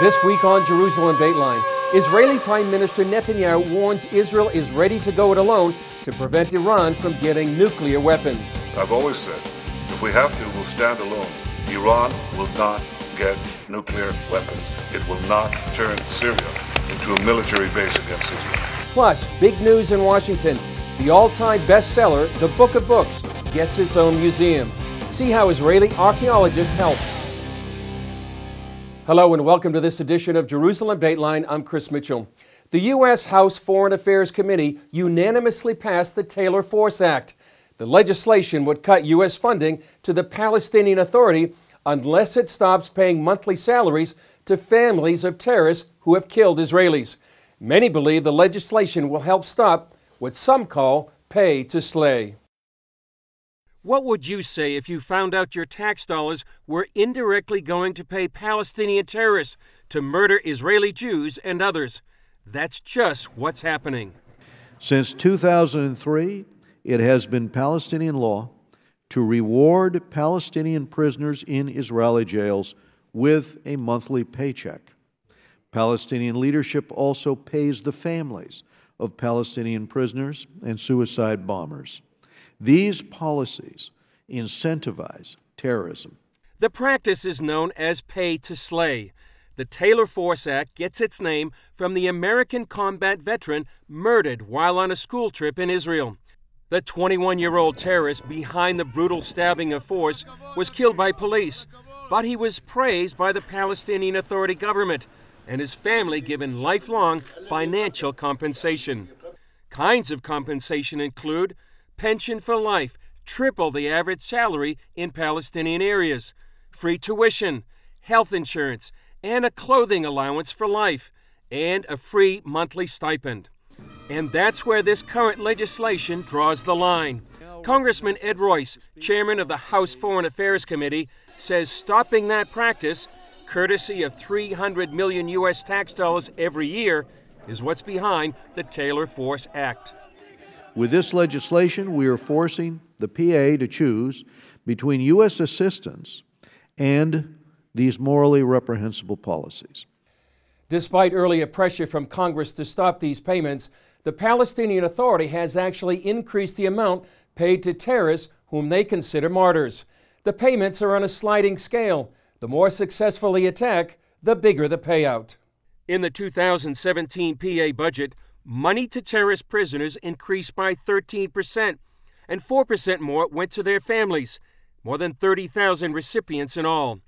This week on Jerusalem Dateline, Israeli Prime Minister Netanyahu warns Israel is ready to go it alone to prevent Iran from getting nuclear weapons. I've always said, if we have to, we'll stand alone. Iran will not get nuclear weapons. It will not turn Syria into a military base against Israel. Plus, big news in Washington. The all-time bestseller, The Book of Books, gets its own museum. See how Israeli archaeologists help. Hello and welcome to this edition of Jerusalem Dateline. I'm Chris Mitchell. The U.S. House Foreign Affairs Committee unanimously passed the Taylor Force Act. The legislation would cut U.S. funding to the Palestinian Authority unless it stops paying monthly salaries to families of terrorists who have killed Israelis. Many believe the legislation will help stop what some call pay to slay. What would you say if you found out your tax dollars were indirectly going to pay Palestinian terrorists to murder Israeli Jews and others? That's just what's happening. Since 2003, it has been Palestinian law to reward Palestinian prisoners in Israeli jails with a monthly paycheck. Palestinian leadership also pays the families of Palestinian prisoners and suicide bombers. These policies incentivize terrorism. The practice is known as pay to slay. The Taylor Force Act gets its name from the American combat veteran murdered while on a school trip in Israel. The 21-year-old terrorist behind the brutal stabbing of Force was killed by police, but he was praised by the Palestinian Authority government and his family given lifelong financial compensation. Kinds of compensation include pension for life, triple the average salary in Palestinian areas, free tuition, health insurance, and a clothing allowance for life, and a free monthly stipend. And that's where this current legislation draws the line. Congressman Ed Royce, chairman of the House Foreign Affairs Committee, says stopping that practice, courtesy of $300 million U.S. tax dollars every year, is what's behind the Taylor Force Act. With this legislation, we are forcing the PA to choose between U.S. assistance and these morally reprehensible policies. Despite earlier pressure from Congress to stop these payments, the Palestinian Authority has actually increased the amount paid to terrorists whom they consider martyrs. The payments are on a sliding scale. The more successful the attack, the bigger the payout. In the 2017 PA budget, money to terrorist prisoners increased by 13%, and 4% more went to their families, more than 30,000 recipients in all.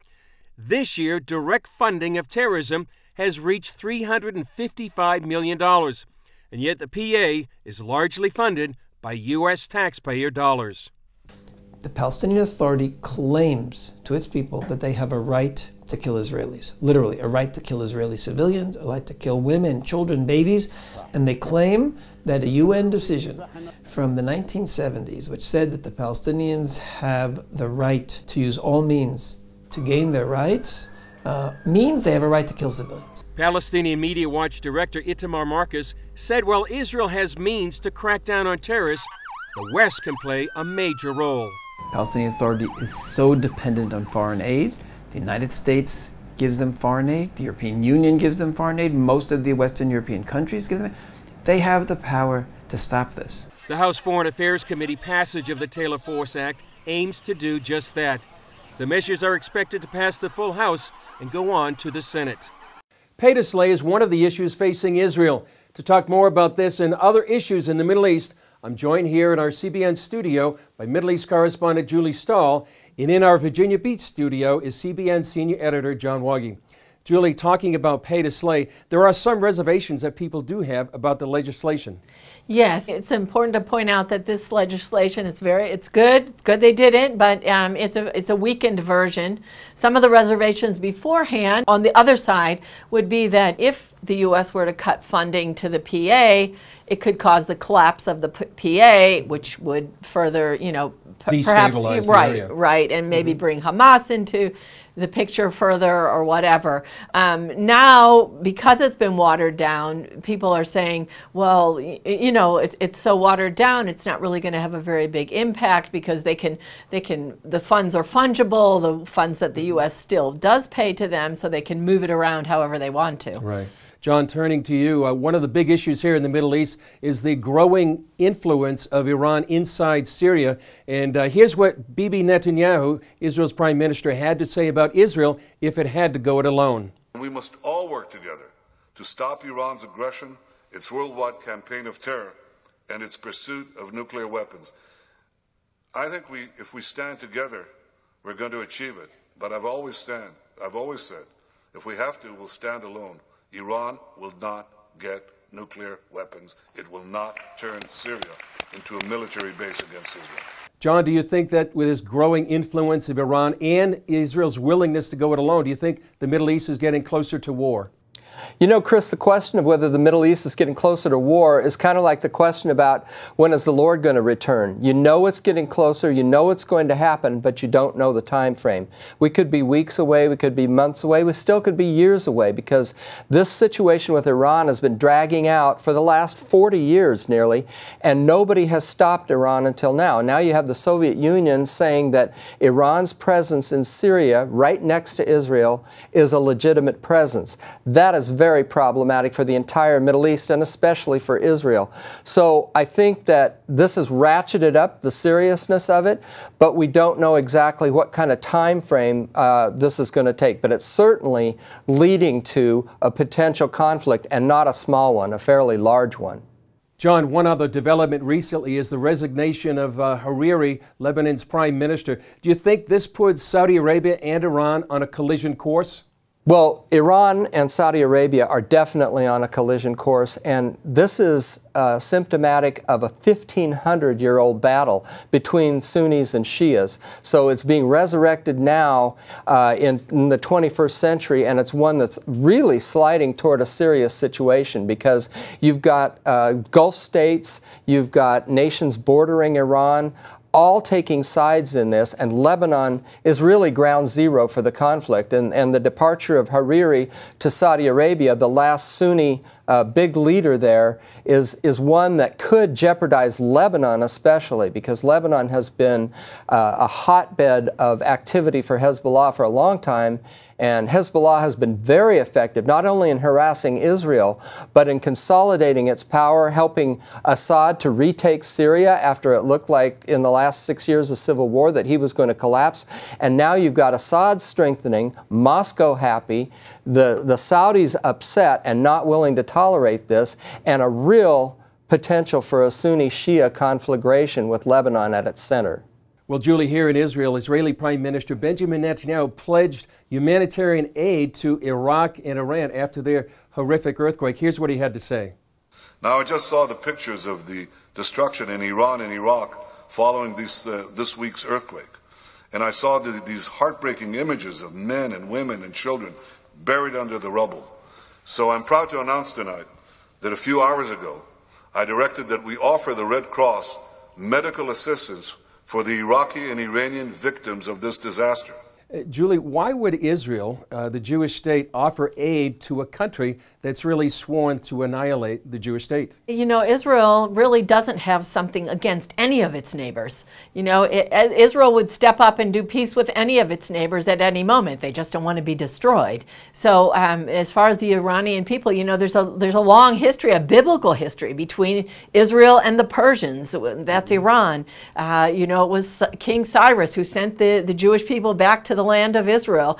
This year, direct funding of terrorism has reached $355 million, and yet the PA is largely funded by U.S. taxpayer dollars. The Palestinian Authority claims to its people that they have a right to kill Israelis, literally a right to kill Israeli civilians, a right to kill women, children, babies, and they claim that a UN decision from the 1970s, which said that the Palestinians have the right to use all means to gain their rights, means they have a right to kill civilians. Palestinian Media Watch director Itamar Marcus said while Israel has means to crack down on terrorists, the West can play a major role. The Palestinian Authority is so dependent on foreign aid. The United States gives them foreign aid. The European Union gives them foreign aid. Most of the Western European countries give them. They have the power to stop this. The House Foreign Affairs Committee passage of the Taylor Force Act aims to do just that. The measures are expected to pass the full House and go on to the Senate. Pay to slay is one of the issues facing Israel. To talk more about this and other issues in the Middle East, I'm joined here in our CBN studio by Middle East correspondent Julie Stahl, and in our Virginia Beach studio is CBN senior editor John Waggy. Julie, talking about pay to slay, there are some reservations that people do have about the legislation. Yes, it's important to point out that this legislation is it's good. It's good they did it, but it's a weakened version. Some of the reservations beforehand on the other side would be that if the U.S. were to cut funding to the PA, it could cause the collapse of the PA, which would further, destabilize the area. Right, and maybe bring Hamas into the picture further or whatever. Now, because it's been watered down, people are saying, well, you know, it's so watered down, it's not really going to have a very big impact because the funds are fungible, the funds that the U.S. still does pay to them, so they can move it around however they want to. Right. John, turning to you, one of the big issues here in the Middle East is the growing influence of Iran inside Syria. And here's what Bibi Netanyahu, Israel's prime minister, had to say about Israel if it had to go it alone. We must all work together to stop Iran's aggression, its worldwide campaign of terror, and its pursuit of nuclear weapons. I think if we stand together, we're going to achieve it. But I've always said, if we have to, we'll stand alone. Iran will not get nuclear weapons. It will not turn Syria into a military base against Israel. John, do you think that with this growing influence of Iran and Israel's willingness to go it alone, do you think the Middle East is getting closer to war? You know, Chris, the question of whether the Middle East is getting closer to war is kind of like the question about when is the Lord going to return. You know it's getting closer, you know it's going to happen, but you don't know the time frame. We could be weeks away, we could be months away, we still could be years away, because this situation with Iran has been dragging out for the last 40 years nearly, and nobody has stopped Iran until now. Now you have the Soviet Union saying that Iran's presence in Syria, right next to Israel, is a legitimate presence. That is very problematic for the entire Middle East and especially for Israel. So I think that this has ratcheted up the seriousness of it, but we don't know exactly what kind of time frame this is going to take. But it's certainly leading to a potential conflict, and not a small one, a fairly large one. John, one other development recently is the resignation of Hariri, Lebanon's prime minister. Do you think this puts Saudi Arabia and Iran on a collision course? Well, Iran and Saudi Arabia are definitely on a collision course, and this is symptomatic of a 1,500-year-old battle between Sunnis and Shias. So it's being resurrected now in the 21st century, and it's one that's really sliding toward a serious situation, because you've got Gulf states, you've got nations bordering Iran, all taking sides in this, and Lebanon is really ground zero for the conflict. And the departure of Hariri to Saudi Arabia, the last Sunni big leader there, is one that could jeopardize Lebanon especially, because Lebanon has been a hotbed of activity for Hezbollah for a long time. And Hezbollah has been very effective, not only in harassing Israel, but in consolidating its power, helping Assad to retake Syria after it looked like in the last 6 years of civil war that he was going to collapse. And now you've got Assad strengthening, Moscow happy, the Saudis upset and not willing to tolerate this, and a real potential for a Sunni-Shia conflagration with Lebanon at its center. Well, Julie, here in Israel, Israeli Prime Minister Benjamin Netanyahu pledged humanitarian aid to Iraq and Iran after their horrific earthquake. Here's what he had to say. Now, I just saw the pictures of the destruction in Iran and Iraq following this week's earthquake. And I saw these heartbreaking images of men and women and children buried under the rubble. So I'm proud to announce tonight that a few hours ago, I directed that we offer the Red Cross medical assistance for the Iraqi and Iranian victims of this disaster. Julie, why would Israel, the Jewish state, offer aid to a country that's really sworn to annihilate the Jewish state? You know, Israel really doesn't have something against any of its neighbors. You know, Israel would step up and do peace with any of its neighbors at any moment. They just don't want to be destroyed. So as far as the Iranian people, you know, there's a long history, a biblical history between Israel and the Persians. That's Iran. You know, it was King Cyrus who sent the Jewish people back to the land of Israel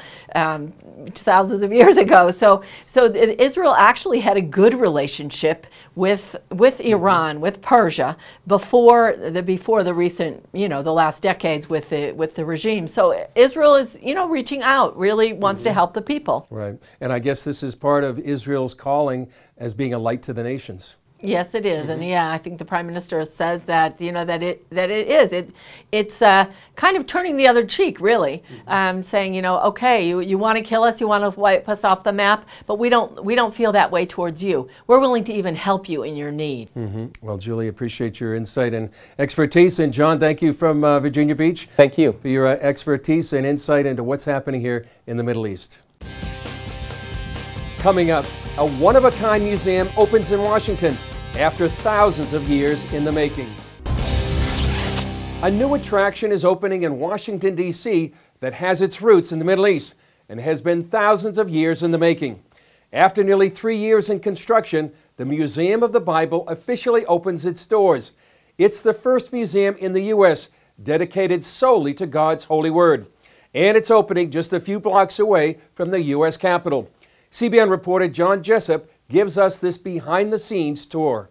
thousands of years ago. So Israel actually had a good relationship with Iran, with Persia, before the recent, you know, the last decades with the regime. So Israel is, you know, reaching out, really wants to help the people. Right. And I guess this is part of Israel's calling as being a light to the nations. Yes, it is, and yeah, I think the Prime Minister says that that it is. It's kind of turning the other cheek, really, saying okay, you want to kill us, you want to wipe us off the map, but we don't feel that way towards you. We're willing to even help you in your need. Well, Julie, appreciate your insight and expertise, and John, thank you from Virginia Beach. Thank you for your expertise and insight into what's happening here in the Middle East. Coming up, a one-of-a-kind museum opens in Washington after thousands of years in the making. A new attraction is opening in Washington, D.C. that has its roots in the Middle East and has been thousands of years in the making. After nearly 3 years in construction, the Museum of the Bible officially opens its doors. It's the first museum in the U.S. dedicated solely to God's holy word. And it's opening just a few blocks away from the U.S. Capitol. CBN reporter John Jessup gives us this behind-the-scenes tour.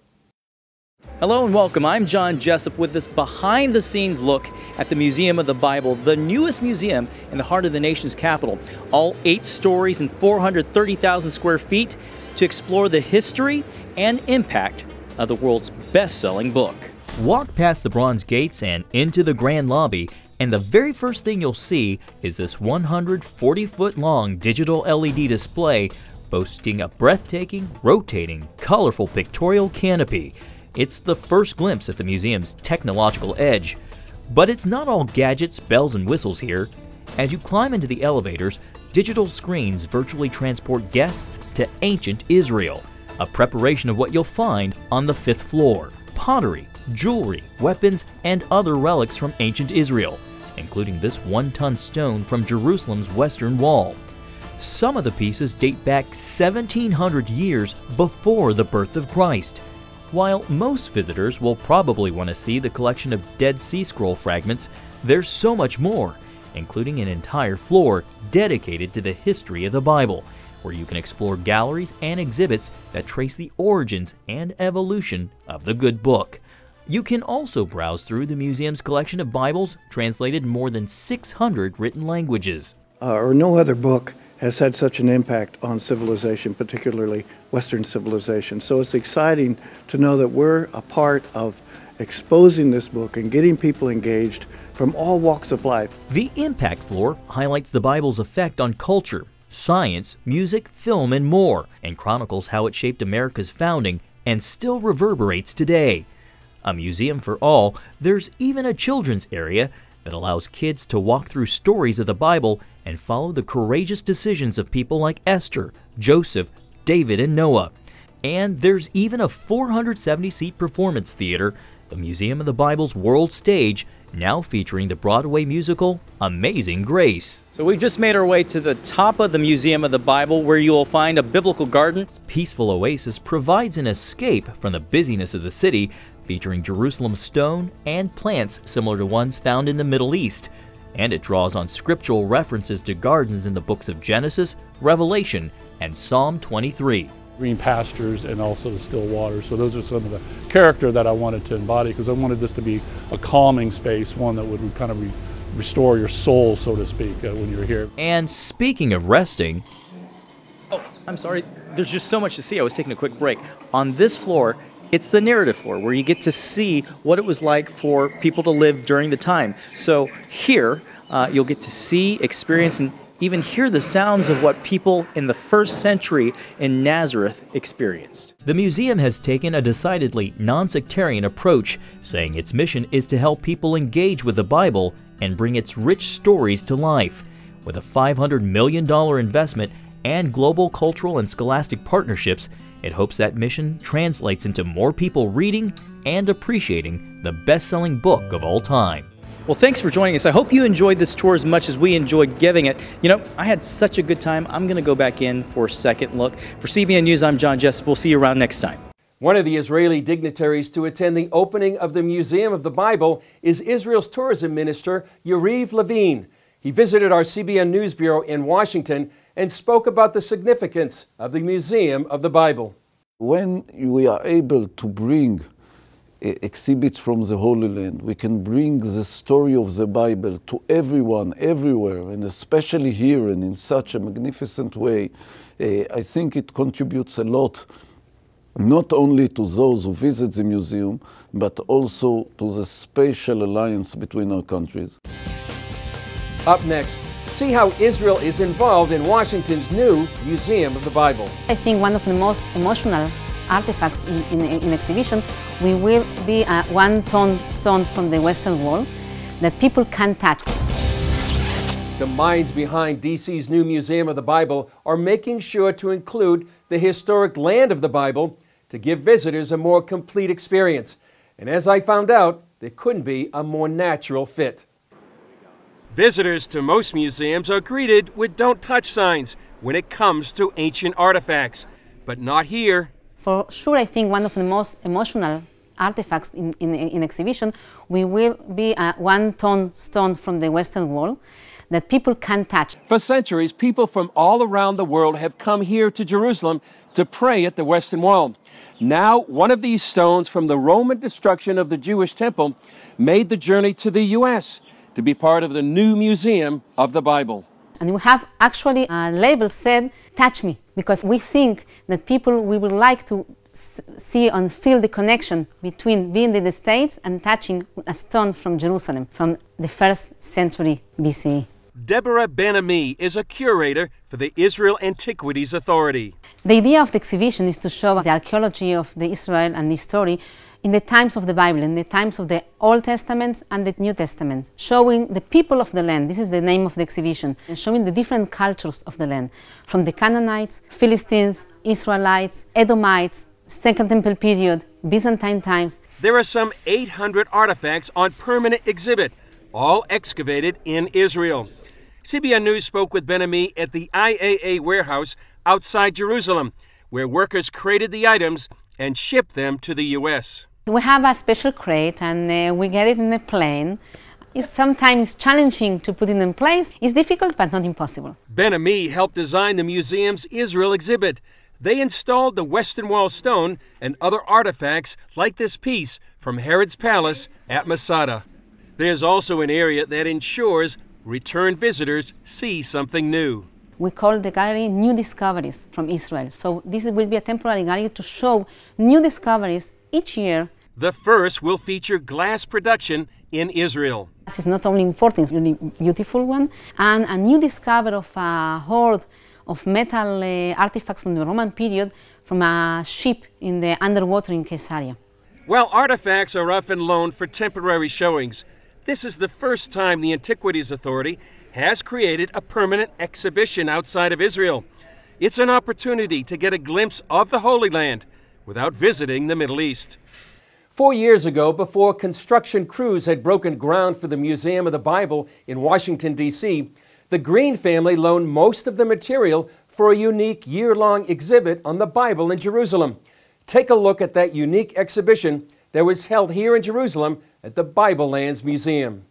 Hello and welcome. I'm John Jessup with this behind-the-scenes look at the Museum of the Bible, the newest museum in the heart of the nation's capital. All 8 stories and 430,000 square feet to explore the history and impact of the world's best-selling book. Walk past the bronze gates and into the grand lobby, and the very first thing you'll see is this 140-foot-long digital LED display boasting a breathtaking, rotating, colorful pictorial canopy. It's the first glimpse at the museum's technological edge. But it's not all gadgets, bells, and whistles here. As you climb into the elevators, digital screens virtually transport guests to ancient Israel, a preparation of what you'll find on the 5th floor. Pottery, jewelry, weapons, and other relics from ancient Israel, including this 1-ton stone from Jerusalem's western wall. Some of the pieces date back 1,700 years before the birth of Christ. While most visitors will probably want to see the collection of Dead Sea Scroll fragments, there's so much more, including an entire floor dedicated to the history of the Bible, where you can explore galleries and exhibits that trace the origins and evolution of the good book. You can also browse through the museum's collection of Bibles translated in more than 600 written languages. No other book has had such an impact on civilization, particularly Western civilization. So it's exciting to know that we're a part of exposing this book and getting people engaged from all walks of life. The Impact Floor highlights the Bible's effect on culture, science, music, film, and more, and chronicles how it shaped America's founding and still reverberates today. A museum for all, there's even a children's area that allows kids to walk through stories of the Bible and follow the courageous decisions of people like Esther, Joseph, David, and Noah. And there's even a 470-seat performance theater, the Museum of the Bible's world stage, now featuring the Broadway musical Amazing Grace. So we've just made our way to the top of the Museum of the Bible, where you will find a biblical garden. This peaceful oasis provides an escape from the busyness of the city, featuring Jerusalem stone and plants similar to ones found in the Middle East. And it draws on scriptural references to gardens in the books of Genesis, Revelation, and Psalm 23. Green pastures and also the still waters. So those are some of the character that I wanted to embody, because I wanted this to be a calming space, one that would kind of restore your soul, so to speak, when you're here. And speaking of resting, oh, I'm sorry, there's just so much to see. I was taking a quick break. On this floor, it's the narrative floor, where you get to see what it was like for people to live during the time. So here, you'll get to see, experience, and even hear the sounds of what people in the 1st century in Nazareth experienced. The museum has taken a decidedly non-sectarian approach, saying its mission is to help people engage with the Bible and bring its rich stories to life. With a $500 million investment and global cultural and scholastic partnerships, it hopes that mission translates into more people reading and appreciating the best-selling book of all time. Well, thanks for joining us. I hope you enjoyed this tour as much as we enjoyed giving it. You know, I had such a good time. I'm going to go back in for a second look. For CBN News, I'm John Jessup. We'll see you around next time. One of the Israeli dignitaries to attend the opening of the Museum of the Bible is Israel's tourism minister, Yariv Levin. He visited our CBN News Bureau in Washington and spoke about the significance of the Museum of the Bible. When we are able to bring exhibits from the Holy Land, we can bring the story of the Bible to everyone, everywhere, and especially here and in such a magnificent way. I think it contributes a lot not only to those who visit the museum, but also to the spatial alliance between our countries. Up next, see how Israel is involved in Washington's new Museum of the Bible. I think one of the most emotional artifacts in exhibition will be a one-ton stone from the Western Wall that people can touch. The minds behind DC's new Museum of the Bible are making sure to include the historic land of the Bible to give visitors a more complete experience. And as I found out, there couldn't be a more natural fit. Visitors to most museums are greeted with "Don't touch" signs when it comes to ancient artifacts, but not here. For sure, I think one of the most emotional artifacts in exhibition will be a one-ton stone from the Western Wall that people can touch. For centuries, people from all around the world have come here to Jerusalem to pray at the Western Wall. Now, one of these stones from the Roman destruction of the Jewish temple made the journey to the U.S. to be part of the new Museum of the Bible. And we have actually a label said, "Touch me," because we think that people we would like to see and feel the connection between being in the States and touching a stone from Jerusalem from the 1st century BCE. Deborah Ben-Ami is a curator for the Israel Antiquities Authority. The idea of the exhibition is to show the archaeology of the Israel and the story in the times of the Bible, in the times of the Old Testament and the New Testament, showing the people of the land, this is the name of the exhibition, and showing the different cultures of the land, from the Canaanites, Philistines, Israelites, Edomites, Second Temple period, Byzantine times. There are some 800 artifacts on permanent exhibit, all excavated in Israel. CBN News spoke with Ben-Ami at the IAA warehouse outside Jerusalem, where workers crated the items and shipped them to the U.S. We have a special crate and we get it in a plane. It's sometimes challenging to put it in place. It's difficult but not impossible. Ben-Ami helped design the museum's Israel exhibit. They installed the Western Wall stone and other artifacts like this piece from Herod's palace at Masada. There's also an area that ensures return visitors see something new. We call the gallery New Discoveries from Israel. So this will be a temporary gallery to show new discoveries each year. The first will feature glass production in Israel. This is not only important, it's a really beautiful one. And a new discovery of a hoard of metal artifacts from the Roman period from a ship in the underwater in Caesarea. While artifacts are often loaned for temporary showings, this is the first time the Antiquities Authority has created a permanent exhibition outside of Israel. It's an opportunity to get a glimpse of the Holy Land without visiting the Middle East. 4 years ago, before construction crews had broken ground for the Museum of the Bible in Washington, D.C., the Green family loaned most of the material for a unique year-long exhibit on the Bible in Jerusalem. Take a look at that unique exhibition that was held here in Jerusalem at the Bible Lands Museum.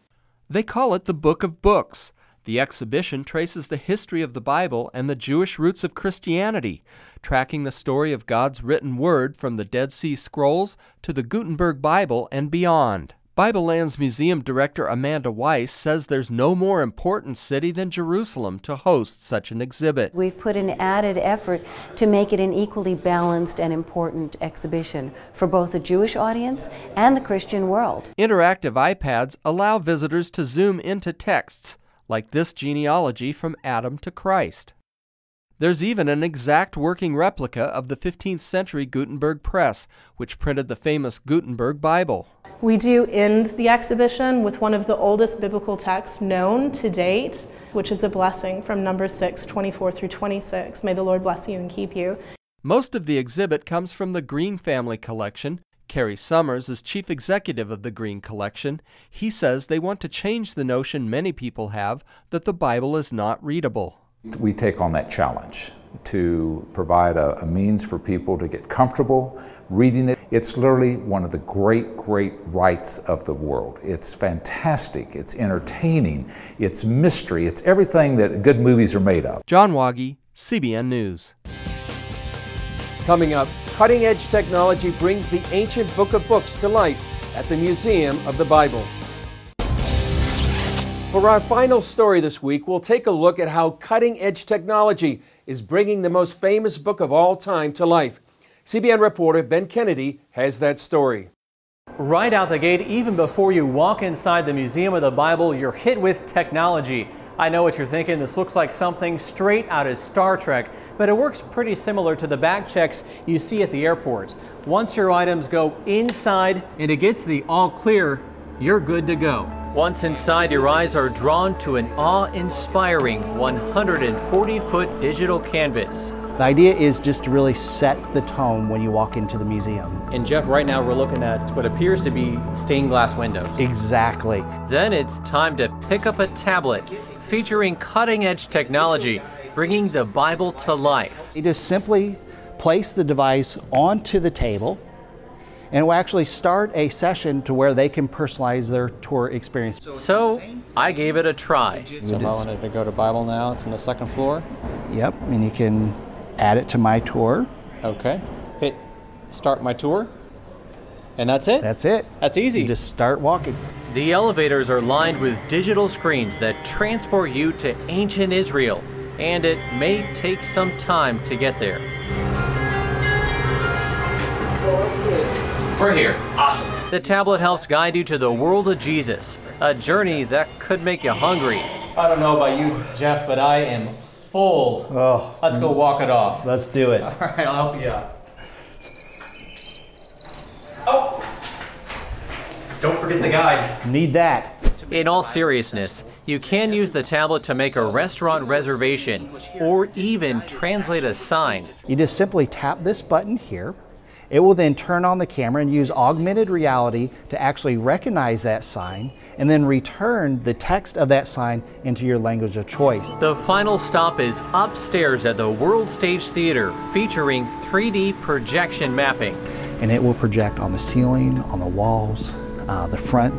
They call it the Book of Books. The exhibition traces the history of the Bible and the Jewish roots of Christianity, tracking the story of God's written word from the Dead Sea Scrolls to the Gutenberg Bible and beyond. Bible Lands Museum Director Amanda Weiss says there's no more important city than Jerusalem to host such an exhibit. We've put an added effort to make it an equally balanced and important exhibition for both the Jewish audience and the Christian world. Interactive iPads allow visitors to zoom into texts, like this genealogy from Adam to Christ. There's even an exact working replica of the 15th century Gutenberg press, which printed the famous Gutenberg Bible. We do end the exhibition with one of the oldest biblical texts known to date, which is a blessing from Numbers 6:24 through 26. May the Lord bless you and keep you. Most of the exhibit comes from the Green family collection. Carrie Summers is chief executive of the Green Collection. He says they want to change the notion many people have that the Bible is not readable. We take on that challenge to provide a means for people to get comfortable reading it. It's literally one of the great rights of the world. It's fantastic, it's entertaining, it's mystery, it's everything that good movies are made of. John Waggy, CBN News. Coming up, cutting-edge technology brings the ancient Book of Books to life at the Museum of the Bible. For our final story this week, we'll take a look at how cutting-edge technology is bringing the most famous book of all time to life. CBN reporter Ben Kennedy has that story. Right out the gate, even before you walk inside the Museum of the Bible, you're hit with technology. I know what you're thinking. This looks like something straight out of Star Trek, but it works pretty similar to the bag checks you see at the airports. Once your items go inside and it gets the all clear, you're good to go. Once inside, your eyes are drawn to an awe-inspiring 140-foot digital canvas. The idea is just to really set the tone when you walk into the museum. And Jeff, right now we're looking at what appears to be stained glass windows. Exactly. Then it's time to pick up a tablet featuring cutting-edge technology, bringing the Bible to life. You just simply place the device onto the table, and we'll actually start a session to where they can personalize their tour experience. So I gave it a try. So if I wanted to go to Bible Now, it's on the second floor? Yep, and you can add it to my tour. Okay. Hit start my tour. And that's it? That's it. That's easy. You just start walking. The elevators are lined with digital screens that transport you to ancient Israel, and it may take some time to get there. We're here. Awesome. The tablet helps guide you to the world of Jesus, a journey that could make you hungry. I don't know about you, Jeff, but I am full. Oh, let's go walk it off. Let's do it. All right, I'll help you out. Oh! Don't forget the guide. Need that. In all seriousness, you can use the tablet to make a restaurant reservation or even translate a sign. You just simply tap this button here. It will then turn on the camera and use augmented reality to actually recognize that sign and then return the text of that sign into your language of choice. The final stop is upstairs at the World Stage Theater, featuring 3D projection mapping. And it will project on the ceiling, on the walls, the front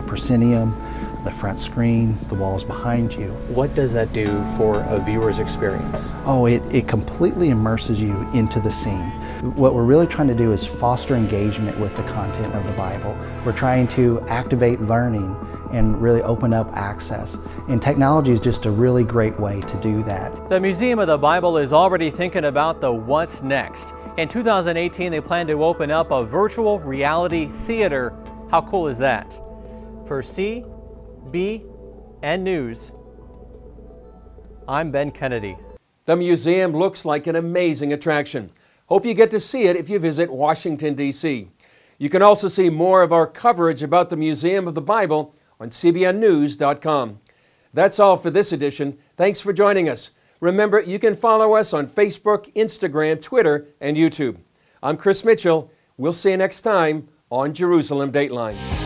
proscenium, the front screen, the walls behind you. What does that do for a viewer's experience? Oh, it completely immerses you into the scene. What we're really trying to do is foster engagement with the content of the Bible. We're trying to activate learning and really open up access. And technology is just a really great way to do that. The Museum of the Bible is already thinking about the what's next. In 2018, they plan to open up a virtual reality theater. How cool is that? For CBN News, I'm Ben Kennedy. The museum looks like an amazing attraction. Hope you get to see it if you visit Washington, D.C. You can also see more of our coverage about the Museum of the Bible on cbnnews.com. That's all for this edition. Thanks for joining us. Remember, you can follow us on Facebook, Instagram, Twitter, and YouTube. I'm Chris Mitchell. We'll see you next time on Jerusalem Dateline.